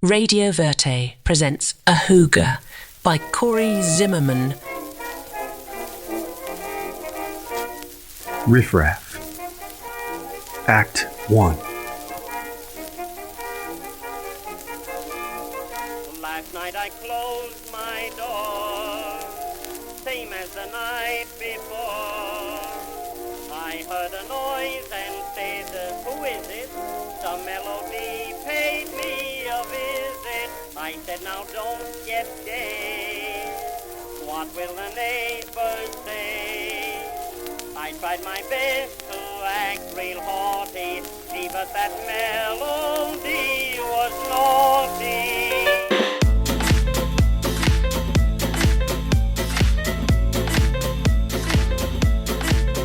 Radio Verté presents AHOOGA by Cory Zimmerman. Riff, Act 1. Last night I closed my door, same as the night before. I heard a noise and said, who is it? The melody paid me a visit. I said, now don't get gay. What will the neighbors say? I tried my best to act real haughty, see, but that melody was naughty.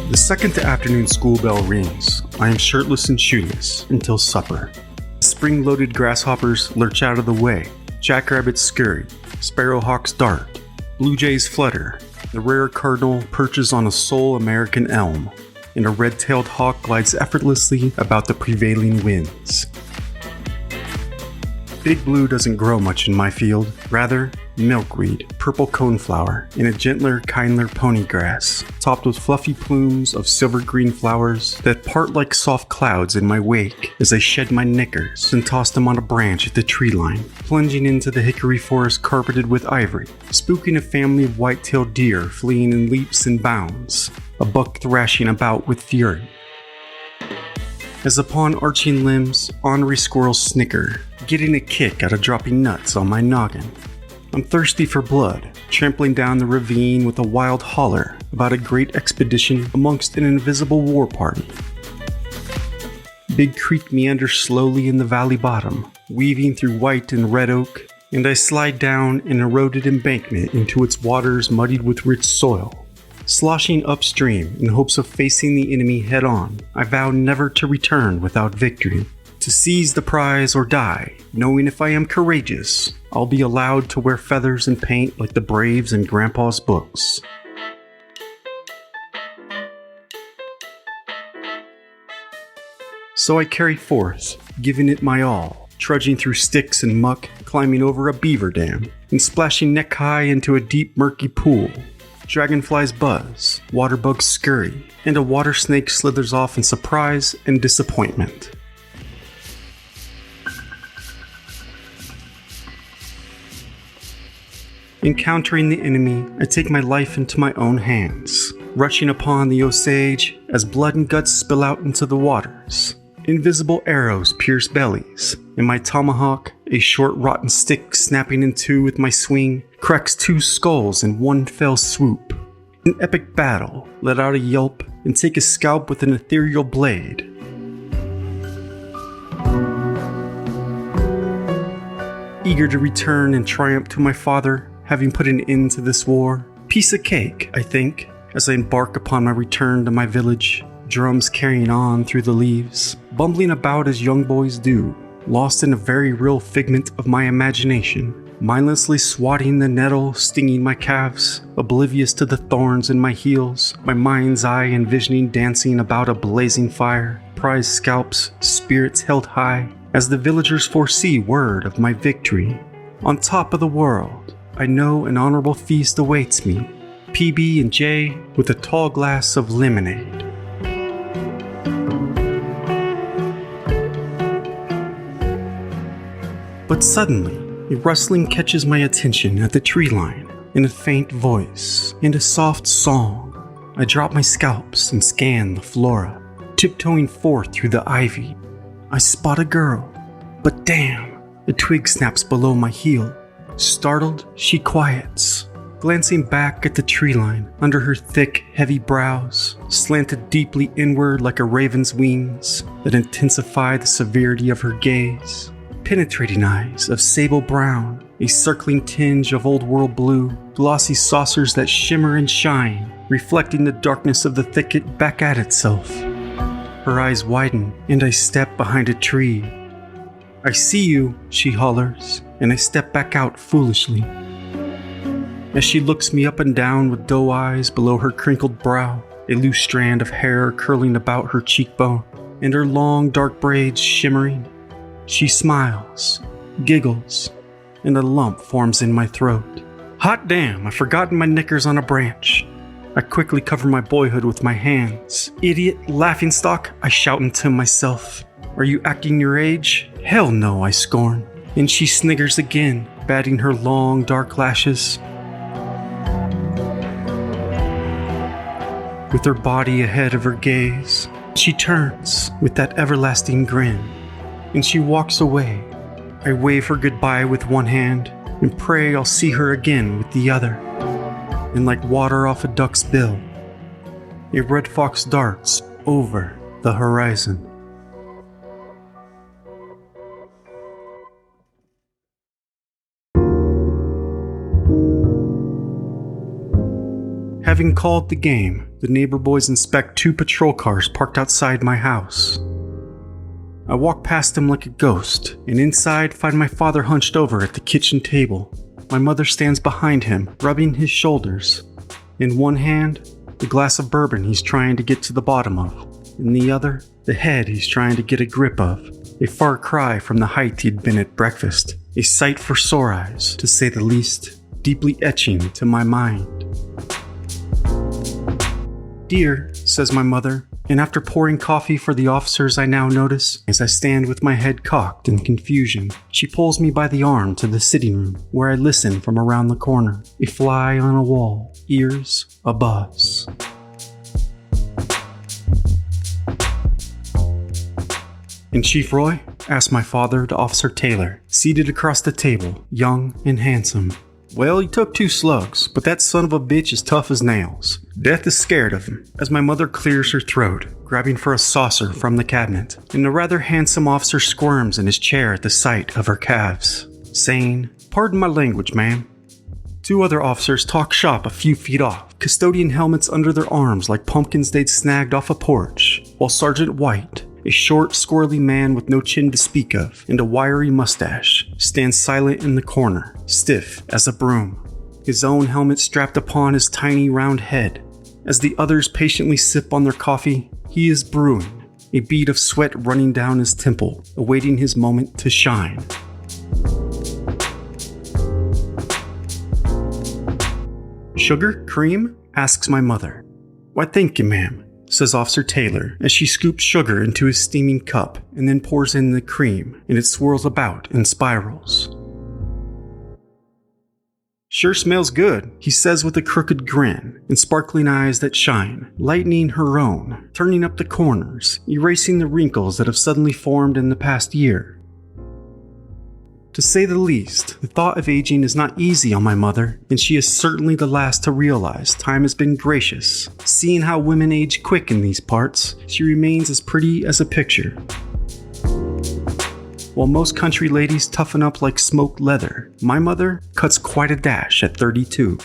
The second the afternoon school bell rings, I am shirtless and shoeless until supper. Spring-loaded grasshoppers lurch out of the way, jackrabbits scurry, sparrowhawks dart, blue jays flutter, the rare cardinal perches on a sole American elm, and a red-tailed hawk glides effortlessly about the prevailing winds. Big blue doesn't grow much in my field, rather milkweed, purple coneflower, and a gentler, kindler pony grass, topped with fluffy plumes of silver-green flowers that part like soft clouds in my wake as I shed my knickers and toss them on a branch at the tree line, plunging into the hickory forest carpeted with ivory, spooking a family of white-tailed deer fleeing in leaps and bounds, a buck thrashing about with fury. As upon arching limbs, ornery squirrels snicker, getting a kick out of dropping nuts on my noggin. I'm thirsty for blood, trampling down the ravine with a wild holler about a great expedition amongst an invisible war party. Big Creek meanders slowly in the valley bottom, weaving through white and red oak, and I slide down an eroded embankment into its waters muddied with rich soil. Sloshing upstream in hopes of facing the enemy head-on, I vow never to return without victory. To seize the prize or die, knowing if I am courageous, I'll be allowed to wear feathers and paint like the braves in Grandpa's books. So I carry forth, giving it my all, trudging through sticks and muck, climbing over a beaver dam, and splashing neck-high into a deep murky pool. Dragonflies buzz, water bugs scurry, and a water snake slithers off in surprise and disappointment. Encountering the enemy, I take my life into my own hands, rushing upon the Osage as blood and guts spill out into the waters. Invisible arrows pierce bellies, and my tomahawk, a short rotten stick snapping in two with my swing, cracks two skulls in one fell swoop. An epic battle, let out a yelp, and take a scalp with an ethereal blade. Eager to return and triumph to my father, having put an end to this war. Piece of cake, I think, as I embark upon my return to my village, drums carrying on through the leaves, bumbling about as young boys do, lost in a very real figment of my imagination, mindlessly swatting the nettle stinging my calves, oblivious to the thorns in my heels, my mind's eye envisioning dancing about a blazing fire, prized scalps, spirits held high, as the villagers foresee word of my victory. On top of the world, I know an honorable feast awaits me, PB&J with a tall glass of lemonade. But suddenly, a rustling catches my attention at the tree line, in a faint voice, and a soft song. I drop my scalps and scan the flora, tiptoeing forth through the ivy. I spot a girl, but damn, a twig snaps below my heel. Startled, she quiets, glancing back at the tree line under her thick, heavy brows, slanted deeply inward like a raven's wings that intensify the severity of her gaze. Penetrating eyes of sable brown, a circling tinge of old-world blue, glossy saucers that shimmer and shine, reflecting the darkness of the thicket back at itself. Her eyes widen, and I step behind a tree. "I see you," she hollers, and I step back out foolishly. As she looks me up and down with doe eyes below her crinkled brow, a loose strand of hair curling about her cheekbone, and her long dark braids shimmering, she smiles, giggles, and a lump forms in my throat. Hot damn, I've forgotten my knickers on a branch. I quickly cover my boyhood with my hands. Idiot, laughingstock, I shout into myself. Are you acting your age? Hell no, I scorn. And she sniggers again, batting her long, dark lashes. With her body ahead of her gaze, she turns with that everlasting grin, and she walks away. I wave her goodbye with one hand and pray I'll see her again with the other. And like water off a duck's bill, a red fox darts over the horizon. Having called the game, the neighbor boys inspect 2 patrol cars parked outside my house. I walk past them like a ghost, and inside find my father hunched over at the kitchen table. My mother stands behind him, rubbing his shoulders. In one hand, the glass of bourbon he's trying to get to the bottom of. In the other, the head he's trying to get a grip of. A far cry from the height he'd been at breakfast. A sight for sore eyes, to say the least, deeply etching to my mind. Dear, says my mother, and after pouring coffee for the officers I now notice, as I stand with my head cocked in confusion, she pulls me by the arm to the sitting room, where I listen from around the corner, a fly on a wall, ears abuzz. And Chief Roy? Asked my father to Officer Taylor, seated across the table, young and handsome. Well, he took 2 slugs, but that son of a bitch is tough as nails. Death is scared of him, as my mother clears her throat, grabbing for a saucer from the cabinet, and a rather handsome officer squirms in his chair at the sight of her calves, saying, Pardon my language, ma'am. 2 other officers talk shop a few feet off, custodian helmets under their arms like pumpkins they'd snagged off a porch, while Sergeant White, a short, squirrely man with no chin to speak of and a wiry mustache, stands silent in the corner, stiff as a broom, his own helmet strapped upon his tiny round head. As the others patiently sip on their coffee, he is brewing, a bead of sweat running down his temple, awaiting his moment to shine. Sugar? Cream? Asks my mother. Why, thank you, ma'am, says Officer Taylor as she scoops sugar into his steaming cup and then pours in the cream, and it swirls about in spirals. Sure smells good, he says with a crooked grin and sparkling eyes that shine, lightening her own, turning up the corners, erasing the wrinkles that have suddenly formed in the past year. To say the least, the thought of aging is not easy on my mother, and she is certainly the last to realize time has been gracious. Seeing how women age quick in these parts, she remains as pretty as a picture. While most country ladies toughen up like smoked leather, my mother cuts quite a dash at 32.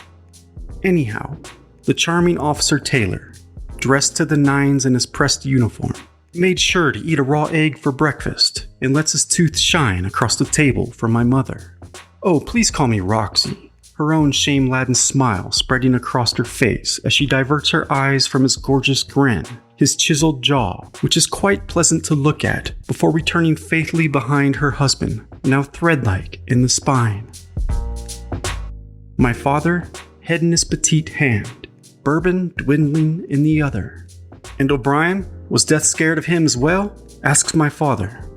Anyhow, the charming Officer Taylor, dressed to the nines in his pressed uniform, made sure to eat a raw egg for breakfast and lets his tooth shine across the table for my mother. Oh, please call me Roxy, her own shame-laden smile spreading across her face as she diverts her eyes from his gorgeous grin, his chiseled jaw, which is quite pleasant to look at, before returning faithfully behind her husband, now thread-like in the spine. My father, head in his petite hand, bourbon dwindling in the other. And O'Brien? Was death scared of him as well? Asks my father.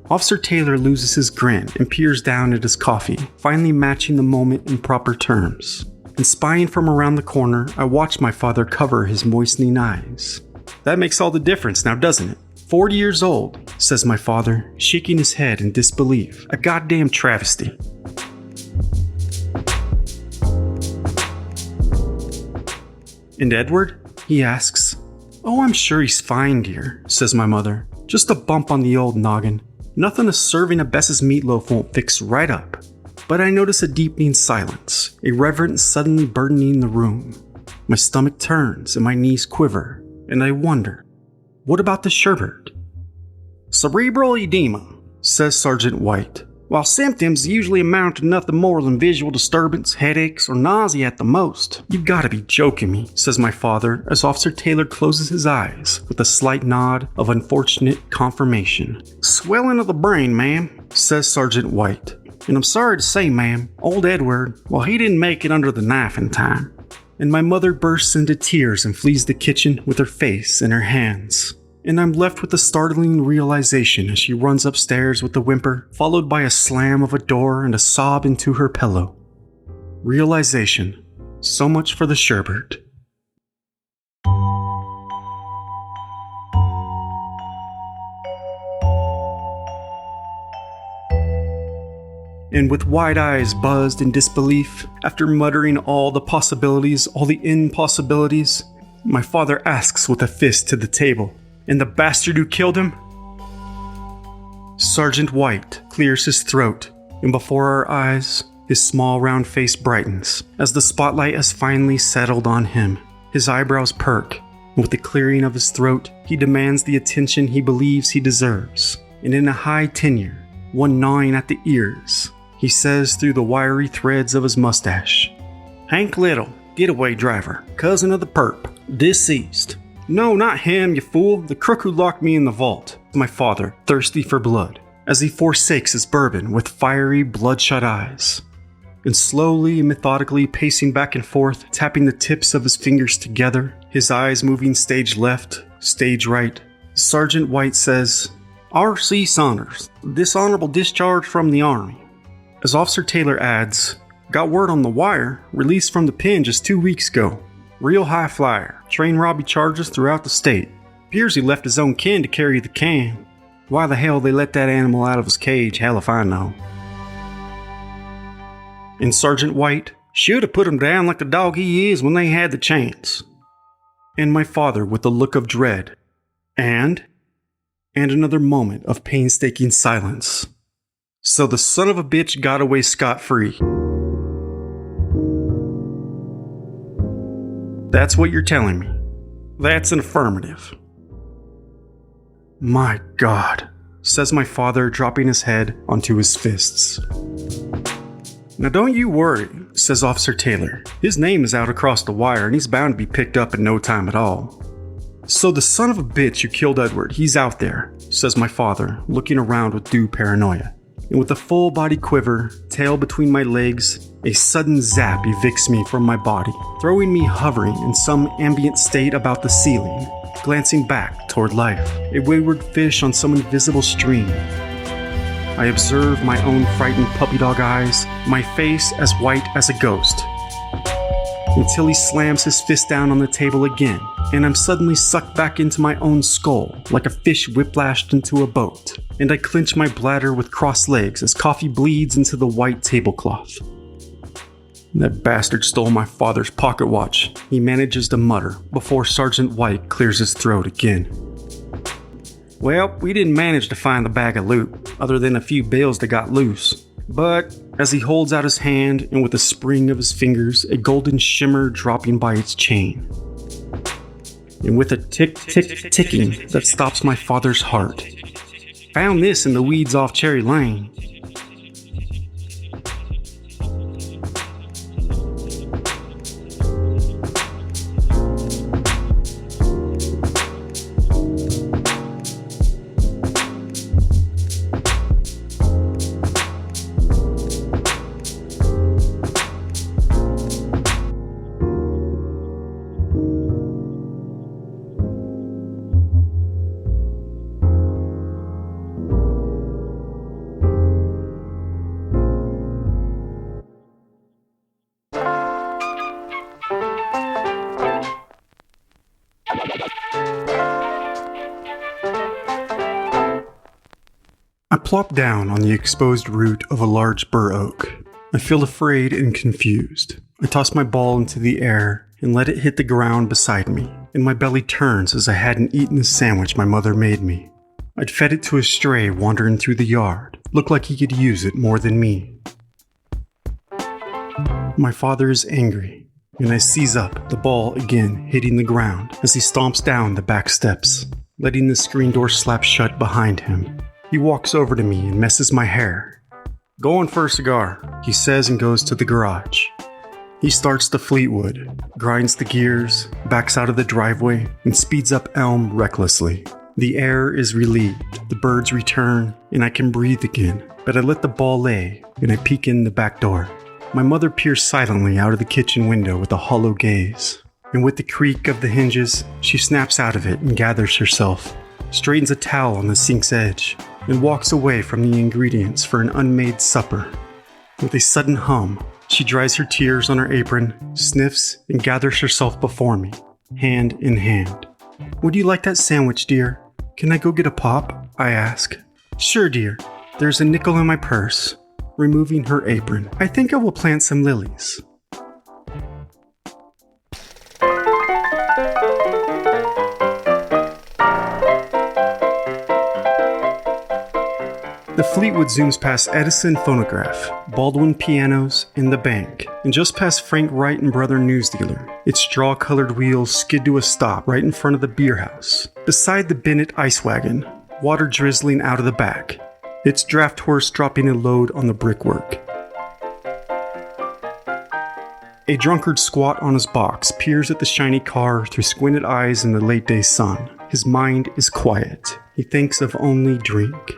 Officer Taylor loses his grin and peers down at his coffee, finally matching the moment in proper terms. And spying from around the corner, I watch my father cover his moistening eyes. That makes all the difference now, doesn't it? 40 years old, says my father, shaking his head in disbelief. A goddamn travesty. And Edward? He asks. Oh, I'm sure he's fine, dear, says my mother. Just a bump on the old noggin. Nothing a serving of Bess's meatloaf won't fix right up. But I notice a deepening silence, a reverence suddenly burdening the room. My stomach turns and my knees quiver, and I wonder, what about the sherbet? Cerebral edema, says Sergeant White. While symptoms usually amount to nothing more than visual disturbance, headaches, or nausea at the most. You've gotta be joking me, says my father as Officer Taylor closes his eyes with a slight nod of unfortunate confirmation. Swelling of the brain, ma'am, says Sergeant White. And I'm sorry to say, ma'am, old Edward, well, he didn't make it under the knife in time. And my mother bursts into tears and flees the kitchen with her face in her hands. And I'm left with a startling realization as she runs upstairs with a whimper, followed by a slam of a door and a sob into her pillow. Realization. So much for the sherbet. And with wide eyes buzzed in disbelief, after muttering all the possibilities, all the impossibilities, my father asks with a fist to the table, "And the bastard who killed him?" Sergeant White clears his throat, and before our eyes, his small round face brightens as the spotlight has finally settled on him. His eyebrows perk, and with the clearing of his throat, he demands the attention he believes he deserves. And in a high tenor, one gnawing at the ears, he says through the wiry threads of his mustache, "Hank Little, getaway driver, cousin of the perp, deceased." "No, not him, you fool, the crook who locked me in the vault," my father, thirsty for blood, as he forsakes his bourbon with fiery, bloodshot eyes. And slowly and methodically pacing back and forth, tapping the tips of his fingers together, his eyes moving stage left, stage right, Sergeant White says, "R.C. Saunders, dishonorable discharge from the Army." As Officer Taylor adds, "Got word on the wire, released from the pen just 2 weeks ago. Real high flyer, train robbery charges throughout the state. Appears he left his own kin to carry the can. Why the hell they let that animal out of his cage, hell if I know." And Sergeant White, "Should have put him down like the dog he is when they had the chance." And my father with a look of dread. And another moment of painstaking silence. "So the son of a bitch got away scot-free." That's what you're telling me. That's an affirmative. "My God," says my father, dropping his head onto his fists. "Now don't you worry," says Officer Taylor. "His name is out across the wire and he's bound to be picked up in no time at all." "So the son of a bitch who killed Edward, he's out there," says my father, looking around with due paranoia. And with a full body quiver, tail between my legs, a sudden zap evicts me from my body, throwing me hovering in some ambient state about the ceiling, glancing back toward life, a wayward fish on some invisible stream. I observe my own frightened puppy dog eyes, my face as white as a ghost, until he slams his fist down on the table again, and I'm suddenly sucked back into my own skull like a fish whiplashed into a boat, and I clench my bladder with crossed legs as coffee bleeds into the white tablecloth. "That bastard stole my father's pocket watch," he manages to mutter before Sergeant White clears his throat again. "Well, we didn't manage to find the bag of loot, other than a few bills that got loose. But," as he holds out his hand and with a spring of his fingers, a golden shimmer dropping by its chain. And with a tick-tick-ticking that stops my father's heart. "Found this in the weeds off Cherry Lane." I plop down on the exposed root of a large bur oak. I feel afraid and confused. I toss my ball into the air and let it hit the ground beside me, and my belly turns as I hadn't eaten the sandwich my mother made me. I'd fed it to a stray wandering through the yard. Looked like he could use it more than me. My father is angry, and I seize up the ball again, hitting the ground as he stomps down the back steps, letting the screen door slap shut behind him. He walks over to me and messes my hair. "Going for a cigar," he says and goes to the garage. He starts the Fleetwood, grinds the gears, backs out of the driveway, and speeds up Elm recklessly. The air is relieved, the birds return, and I can breathe again. But I let the ball lay, and I peek in the back door. My mother peers silently out of the kitchen window with a hollow gaze. And with the creak of the hinges, she snaps out of it and gathers herself, straightens a towel on the sink's edge, and walks away from the ingredients for an unmade supper. With a sudden hum, she dries her tears on her apron, sniffs, and gathers herself before me, hand in hand. "Would you like that sandwich, dear? Can I go get a pop?" I ask. "Sure, dear. There's a nickel in my purse." Removing her apron, "I think I will plant some lilies." The Fleetwood zooms past Edison Phonograph, Baldwin Pianos, and the bank, and just past Frank Wright and Brother Newsdealer. Its straw-colored wheels skid to a stop right in front of the beerhouse. Beside the Bennett ice wagon, water drizzling out of the back, its draft horse dropping a load on the brickwork. A drunkard squat on his box peers at the shiny car through squinted eyes in the late-day sun. His mind is quiet. He thinks of only drink.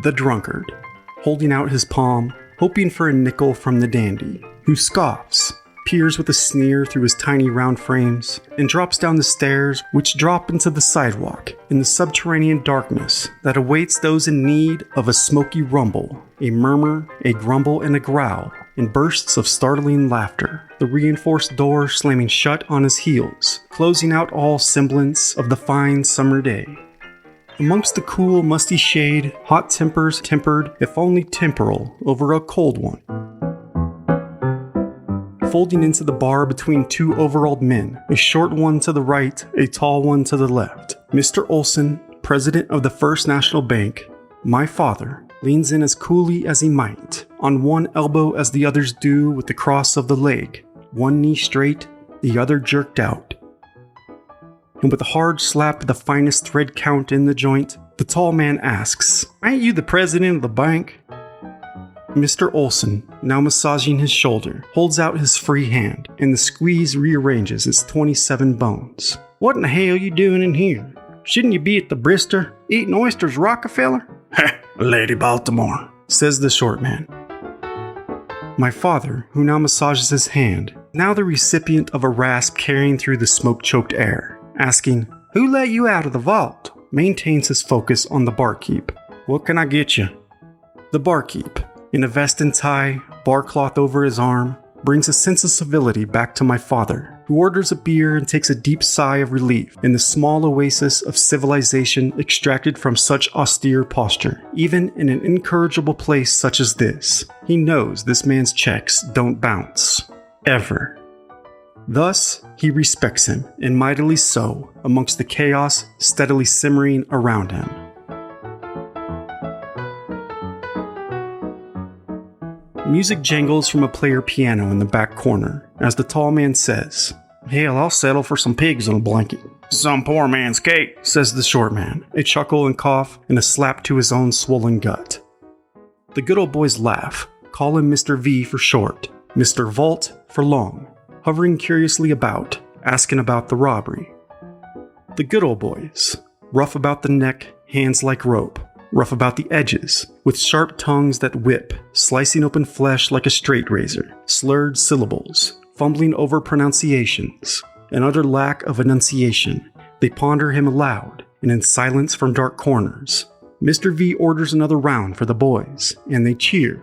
The drunkard, holding out his palm, hoping for a nickel from the dandy, who scoffs, peers with a sneer through his tiny round frames, and drops down the stairs which drop into the sidewalk in the subterranean darkness that awaits those in need of a smoky rumble, a murmur, a grumble, and a growl, and bursts of startling laughter, the reinforced door slamming shut on his heels, closing out all semblance of the fine summer day. Amongst the cool, musty shade, hot tempers tempered, if only temporal, over a cold one. Folding into the bar between two overalled men, a short one to the right, a tall one to the left. Mr. Olsen, president of the First National Bank, my father, leans in as coolly as he might, on one elbow as the others do with the cross of the leg, one knee straight, the other jerked out. And with a hard slap of the finest thread count in the joint, the tall man asks, "Ain't you the president of the bank?" Mr. Olsen, now massaging his shoulder, holds out his free hand, and the squeeze rearranges its 27 bones. "What in the hell you doing in here? Shouldn't you be at the Brister, eating oysters, Rockefeller?" "Heh, Lady Baltimore," says the short man. My father, who now massages his hand, now the recipient of a rasp carrying through the smoke-choked air, asking, "Who let you out of the vault?" maintains his focus on the barkeep. "What can I get you?" The barkeep, in a vest and tie, bar cloth over his arm, brings a sense of civility back to my father, who orders a beer and takes a deep sigh of relief in the small oasis of civilization extracted from such austere posture. Even in an incorrigible place such as this, he knows this man's checks don't bounce. Ever. Thus, he respects him, and mightily so, amongst the chaos steadily simmering around him. Music jangles from a player piano in the back corner, as the tall man says, "Hell, I'll settle for some pigs on a blanket." "Some poor man's cake," says the short man, a chuckle and cough, and a slap to his own swollen gut. The good old boys laugh, call him Mr. V for short, Mr. Vault for long, hovering curiously about, asking about the robbery. The good old boys, rough about the neck, hands like rope, rough about the edges, with sharp tongues that whip, slicing open flesh like a straight razor, slurred syllables, fumbling over pronunciations, an utter lack of enunciation. They ponder him aloud, and in silence from dark corners, Mr. V orders another round for the boys, and they cheer.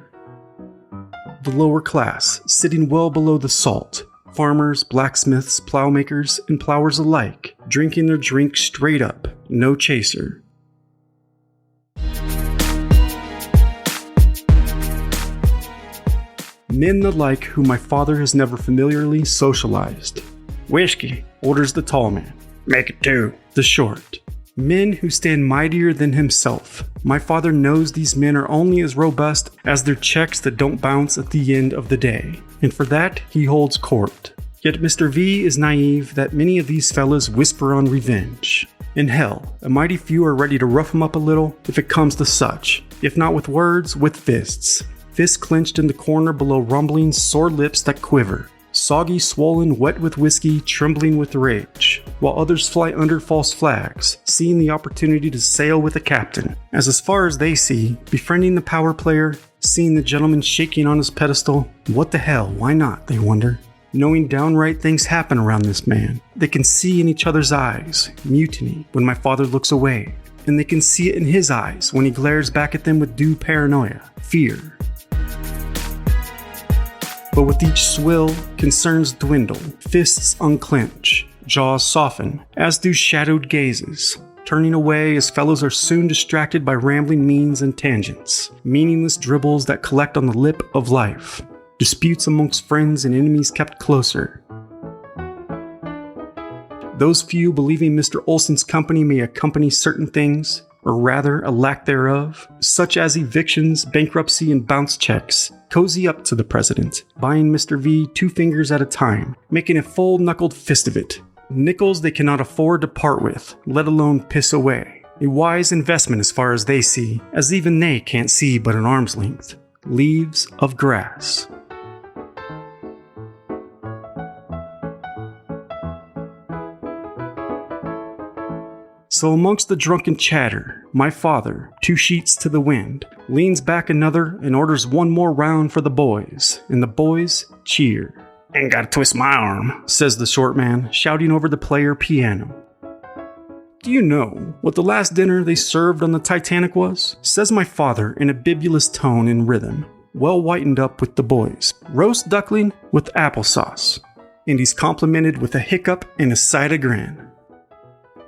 The lower class, sitting well below the salt, farmers, blacksmiths, plowmakers, and plowers alike, drinking their drink straight up, no chaser. Men the like whom my father has never familiarly socialized. "Whiskey," orders the tall man. "Make it 2. The short. Men who stand mightier than himself. My father knows these men are only as robust as their checks that don't bounce at the end of the day, and for that he holds court. Yet Mr. V is naive that many of these fellas whisper on revenge. In hell, a mighty few are ready to rough him up a little if it comes to such, if not with words, with fists. Fists clenched in the corner below rumbling, sore lips that quiver, soggy, swollen, wet with whiskey, trembling with rage, while others fly under false flags, seeing the opportunity to sail with the captain, as far as they see, befriending the power player, seeing the gentleman shaking on his pedestal. What the hell, why not, they wonder. Knowing downright things happen around this man. They can see in each other's eyes mutiny when my father looks away, and they can see it in his eyes when he glares back at them with due paranoia, fear. But with each swill, concerns dwindle, fists unclench, jaws soften, as do shadowed gazes, turning away as fellows are soon distracted by rambling means and tangents, meaningless dribbles that collect on the lip of life, disputes amongst friends and enemies kept closer. Those few believing Mr. Olsen's company may accompany certain things, or rather a lack thereof, such as evictions, bankruptcy, and bounce checks, cozy up to the president, buying Mr. V 2 fingers at a time, making a full-knuckled fist of it. Nickels they cannot afford to part with, let alone piss away. A wise investment as far as they see, as even they can't see but an arm's length. Leaves of grass. So amongst the drunken chatter, my father, 2 sheets to the wind, leans back another and orders one more round for the boys, and the boys cheer. "Ain't gotta twist my arm," says the short man, shouting over the player piano. "Do you know what the last dinner they served on the Titanic was?" says my father in a bibulous tone and rhythm, well whitened up with the boys. "Roast duckling with applesauce." And he's complimented with a hiccup and a sight of grin.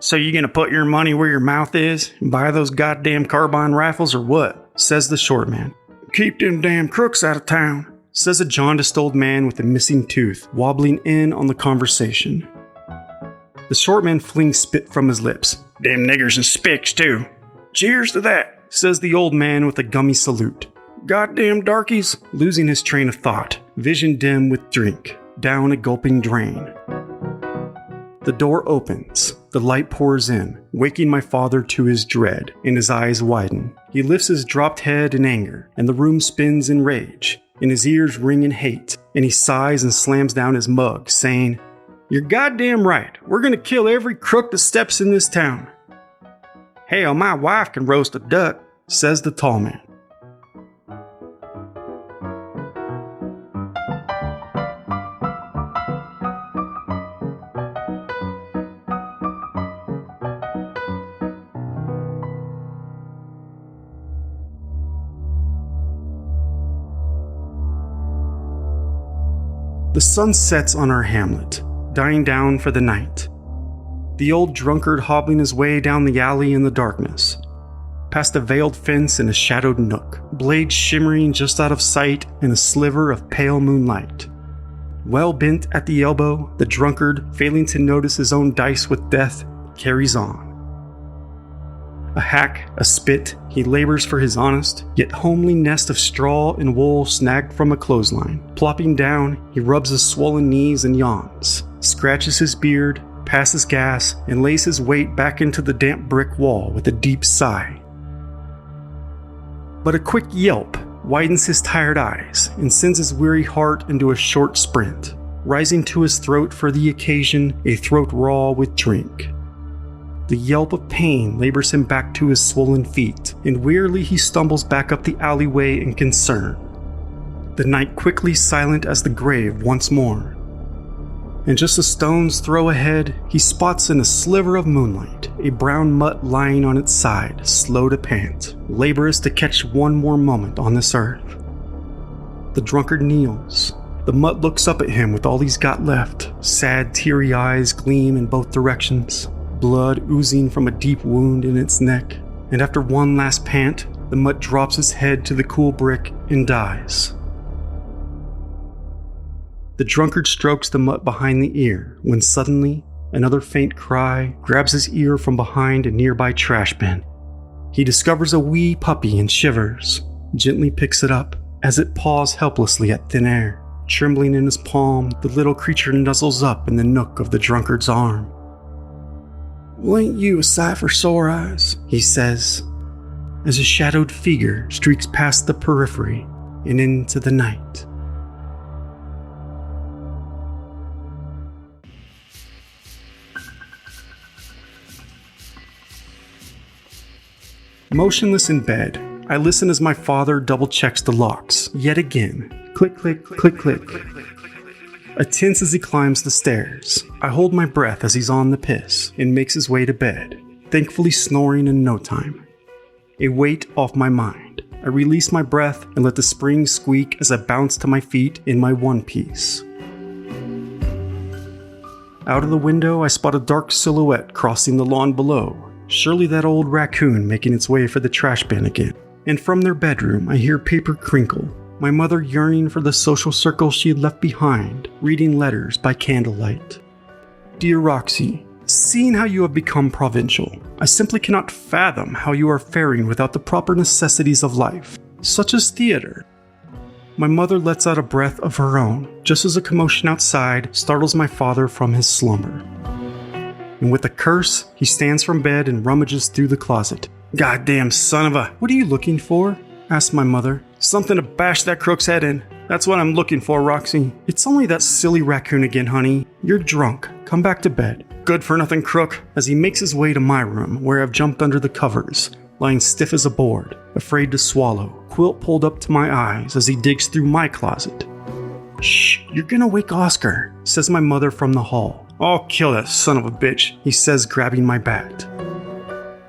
"So you gonna put your money where your mouth is and buy those goddamn carbine rifles or what?" says the short man. "Keep them damn crooks out of town," says a jaundiced old man with a missing tooth, wobbling in on the conversation. The short man flings spit from his lips. "Damn niggers and spicks too." "Cheers to that," says the old man with a gummy salute. "Goddamn darkies," losing his train of thought, vision dim with drink, down a gulping drain. The door opens, the light pours in, waking my father to his dread, and his eyes widen. He lifts his dropped head in anger, and the room spins in rage, and his ears ring in hate, and he sighs and slams down his mug, saying, "You're goddamn right, we're gonna kill every crook that steps in this town." "Hell, my wife can roast a duck," says the tall man. The sun sets on our hamlet, dying down for the night. The old drunkard hobbling his way down the alley in the darkness, past a veiled fence and a shadowed nook, blade shimmering just out of sight in a sliver of pale moonlight. Well bent at the elbow, the drunkard, failing to notice his own dice with death, carries on. A hack, a spit, he labors for his honest, yet homely nest of straw and wool snagged from a clothesline. Plopping down, he rubs his swollen knees and yawns, scratches his beard, passes gas, and lays his weight back into the damp brick wall with a deep sigh. But a quick yelp widens his tired eyes and sends his weary heart into a short sprint, rising to his throat for the occasion, a throat raw with drink. The yelp of pain labors him back to his swollen feet, and wearily he stumbles back up the alleyway in concern. The night quickly silent as the grave once more. And just a stone's throw ahead, he spots in a sliver of moonlight a brown mutt lying on its side, slow to pant, laborious to catch one more moment on this earth. The drunkard kneels. The mutt looks up at him with all he's got left. Sad, teary eyes gleam in both directions, blood oozing from a deep wound in its neck. And after one last pant, the mutt drops his head to the cool brick and dies. The drunkard strokes the mutt behind the ear when suddenly another faint cry grabs his ear from behind a nearby trash bin. He discovers a wee puppy and shivers, gently picks it up as it paws helplessly at thin air. Trembling in his palm, the little creature nuzzles up in the nook of the drunkard's arm. "Well, ain't you a sight for sore eyes?" he says, as a shadowed figure streaks past the periphery and into the night. Motionless in bed, I listen as my father double-checks the locks, yet again. Click, click, click, click. I tense as he climbs the stairs. I hold my breath as he's on the piss and makes his way to bed, thankfully snoring in no time. A weight off my mind. I release my breath and let the springs squeak as I bounce to my feet in my one piece. Out of the window, I spot a dark silhouette crossing the lawn below. Surely that old raccoon making its way for the trash bin again. And from their bedroom, I hear paper crinkle. My mother yearning for the social circle she had left behind, reading letters by candlelight. Dear Roxy, seeing how you have become provincial, I simply cannot fathom how you are faring without the proper necessities of life, such as theater. My mother lets out a breath of her own, just as a commotion outside startles my father from his slumber. And with a curse, he stands from bed and rummages through the closet. Goddamn son of a... What are you looking for? Asked my mother. Something to bash that crook's head in. That's what I'm looking for, Roxy. It's only that silly raccoon again, honey. You're drunk. Come back to bed. Good for nothing crook. As he makes his way to my room, where I've jumped under the covers, lying stiff as a board, afraid to swallow, quilt pulled up to my eyes as he digs through my closet. Shh, you're gonna wake Oscar, says my mother from the hall. I'll kill that son of a bitch, he says, grabbing my bat.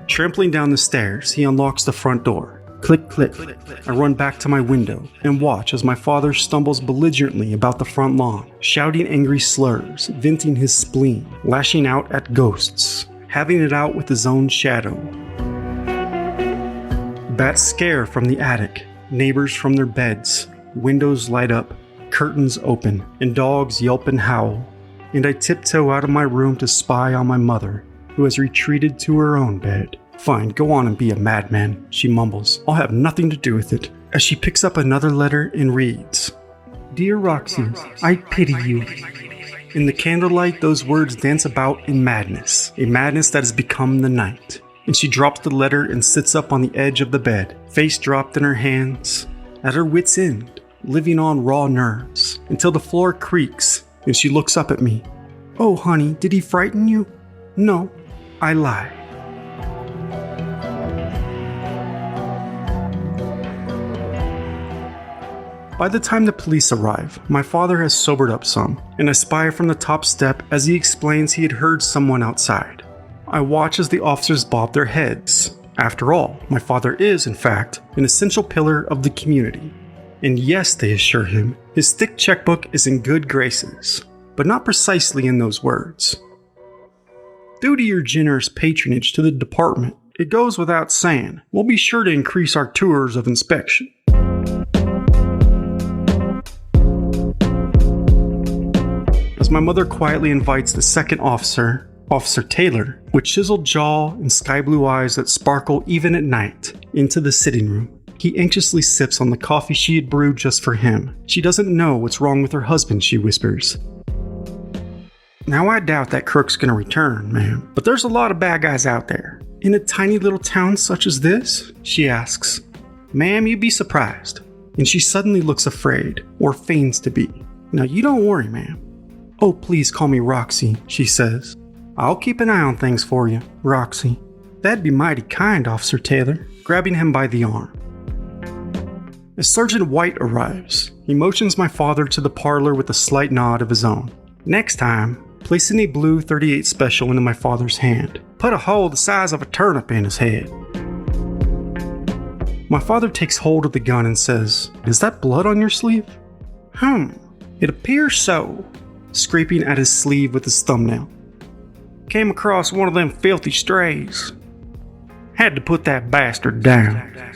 Trampling down the stairs, he unlocks the front door. Click, click. I run back to my window and watch as my father stumbles belligerently about the front lawn, shouting angry slurs, venting his spleen, lashing out at ghosts, having it out with his own shadow. Bats scare from the attic, neighbors from their beds, windows light up, curtains open, and dogs yelp and howl. And I tiptoe out of my room to spy on my mother, who has retreated to her own bed. Fine, go on and be a madman, she mumbles. I'll have nothing to do with it. As she picks up another letter and reads, Dear Roxy, I pity you. In the candlelight, those words dance about in madness, a madness that has become the night. And she drops the letter and sits up on the edge of the bed, face dropped in her hands, at her wit's end, living on raw nerves, until the floor creaks and she looks up at me. Oh, honey, did he frighten you? No, I lie. By the time the police arrive, my father has sobered up some, and I spy from the top step as he explains he had heard someone outside. I watch as the officers bob their heads. After all, my father is, in fact, an essential pillar of the community. And yes, they assure him, his thick checkbook is in good graces, but not precisely in those words. Due to your generous patronage to the department, it goes without saying, we'll be sure to increase our tours of inspection. As my mother quietly invites the second officer, Officer Taylor, with chiseled jaw and sky blue eyes that sparkle even at night, into the sitting room. He anxiously sips on the coffee she had brewed just for him. She doesn't know what's wrong with her husband, she whispers. Now I doubt that crook's gonna return, ma'am, but there's a lot of bad guys out there. In a tiny little town such as this? She asks. Ma'am, you'd be surprised. And she suddenly looks afraid, or feigns to be. Now you don't worry, ma'am. Oh, please call me Roxy, she says. I'll keep an eye on things for you, Roxy. That'd be mighty kind, Officer Taylor, grabbing him by the arm. As Sergeant White arrives, he motions my father to the parlor with a slight nod of his own. Next time, placing a blue .38 special into my father's hand, put a hole the size of a turnip in his head. My father takes hold of the gun and says, Is that blood on your sleeve? It appears so, scraping at his sleeve with his thumbnail. Came across one of them filthy strays. Had to put that bastard down.